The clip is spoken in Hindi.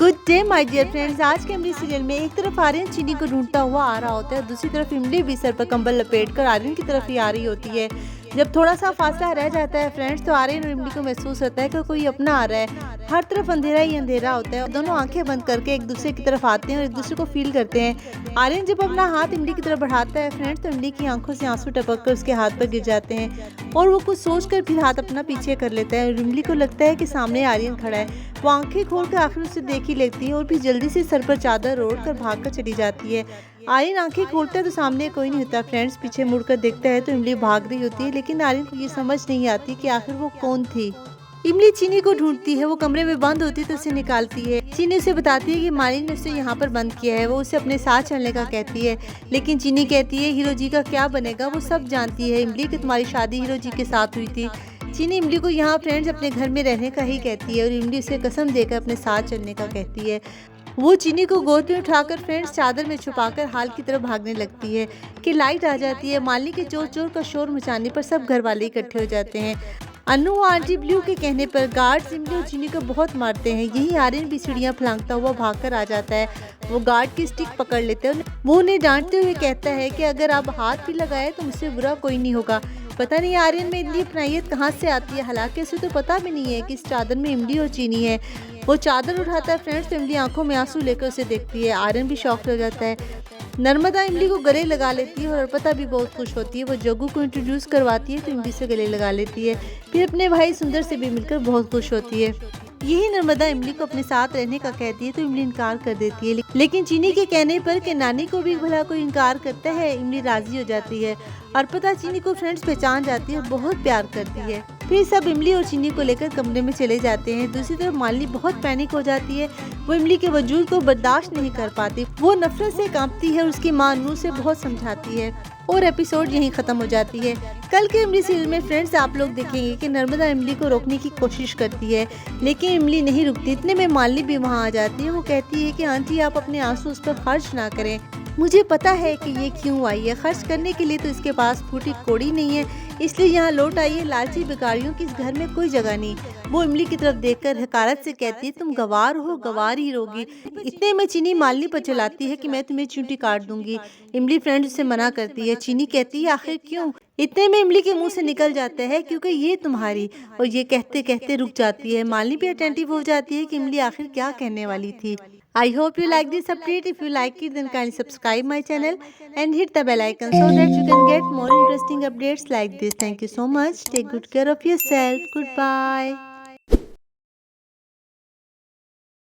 Good day my dear friends. आज के इमली सीरियल में एक तरफ आर्यन चीनी को ढूंढता हुआ आ रहा होता है, दूसरी तरफ इमली भी सर पर कंबल लपेटकर आर्यन की तरफ ही आ रही होती है। जब थोड़ा सा फासला रह जाता है फ्रेंड्स, तो आर्यन और इमली को महसूस होता है कि कोई अपना आ रहा है। हर तरफ अंधेरा ही अंधेरा होता है। दोनों आंखें बंद करके एक दूसरे की तरफ आते हैं और एक दूसरे को फील करते हैं। आर्यन जब अपना हाथ इमली की तरफ बढ़ाता है फ्रेंड्स, तो इमली की आंखों से आंसू टपक कर उसके हाथ पर गिर जाते हैं और वो कुछ सोचकर फिर हाथ अपना पीछे कर लेता है। और इमली को लगता है कि सामने आर्यन खड़ा है। वो आंखें खोलकर आखिर उसे देख ही लेती है और फिर जल्दी से सर पर चादर ओढ़ कर भागकर चली जाती है। आर्यन आंखें खोलता है तो सामने कोई नहीं होता फ्रेंड्स। पीछे मुड़कर देखता है तो इमली भाग रही होती है, लेकिन आर्यन को ये समझ नहीं आती कि आखिर वो कौन थी। इमली चीनी को ढूंढती है, वो कमरे में बंद होती है तो उसे निकालती है। चीनी उसे बताती है कि मालिन ने उसे यहाँ पर बंद किया है। वो उसे अपने साथ चलने का कहती है, लेकिन चीनी कहती है हीरो जी का क्या बनेगा, वो सब जानती है इमली कि तुम्हारी शादी हीरो जी के साथ हुई थी। चीनी इमली को यहाँ फ्रेंड्स अपने घर में रहने का ही कहती है और इमली उसे कसम देकर अपने साथ चलने का कहती है। वो चीनी को गोद में उठाकर फ्रेंड्स चादर में छुपाकर हाल की तरफ भागने लगती है कि लाइट आ जाती है। माली के जोर जोर का शोर मचाने पर सब घर वाले इकट्ठे हो जाते हैं। अनु और आंटी ब्लू के कहने पर गार्ड्स इमली और चीनी को बहुत मारते हैं। यही आर्यन भी सीढ़ियाँ फलांगता हुआ भागकर आ जाता है। वो गार्ड की स्टिक पकड़ लेते हैं। वो उन्हें डांटते हुए कहता है कि अगर आप हाथ भी लगाए तो मुझसे बुरा कोई नहीं होगा। पता नहीं आर्यन में इतनी अपनायत कहाँ से आती है, हालांकि उसे तो पता भी नहीं है कि इस चादर में इमली और चीनी है। वो चादर उठाता है फ्रेंड्स, तो इमली आंखों में आंसू लेकर उसे देखती है। आर्यन भी शॉक हो जाता है। नर्मदा इमली को गले लगा लेती है और अर्पिता भी बहुत खुश होती है। वो जग्गू को इंट्रोड्यूस करवाती है तो इमली से गले लगा लेती है। फिर अपने भाई सुंदर से भी मिलकर बहुत खुश होती है। यही नर्मदा इमली को अपने साथ रहने का कहती है तो इमली इनकार कर देती है, लेकिन चीनी के कहने पर कि नानी को भी भला कोई इनकार करता है, इमली राजी हो जाती है। अर्पिता चीनी को फ्रेंड्स पहचान जाती है और बहुत प्यार करती है। फिर सब इमली और चीनी को लेकर कमरे में चले जाते हैं। दूसरी तरफ मालिनी बहुत पैनिक हो जाती है। वो इमली के वजूद को बर्दाश्त नहीं कर पाती। वो नफरत से कांपती है और उसकी मां अनु से बहुत समझाती है और एपिसोड यहीं खत्म हो जाती है। कल के इमली सीरियल में फ्रेंड्स आप लोग देखेंगे कि नर्मदा इमली को रोकने की कोशिश करती है, लेकिन इमली नहीं रुकती। इतने में मालिनी भी वहाँ आ जाती है। वो कहती है कि आंटी आप अपने आंसू उस पर खर्च ना करें, मुझे पता है कि ये क्यों आई है, खर्च करने के लिए तो इसके पास फूटी कोड़ी नहीं है, इसलिए यहाँ लौट आई है। लालची भिखारियों की इस घर में कोई जगह नहीं। वो इमली की तरफ देखकर हकारत से कहती है तुम गवार हो, गवार ही रहोगी। इतने में चीनी मालिनी पर चिल्लाती है कि मैं तुम्हें चींटी काट दूंगी। इमली फ्रेंड उसे मना करती है। चीनी कहती है आखिर क्यों। इतने में इमली के मुंह से निकल जाता है क्योंकि ये तुम्हारी, और ये कहते कहते रुक जाती है। मालिनी भी अटेंटिव हो जाती है कि इमली आखिर क्या कहने वाली थी। I hope you like this update. If you like it, then kindly subscribe my channel and hit the bell icon so that you can get more interesting updates like this. Thank you so much. Take good care of yourself. Goodbye.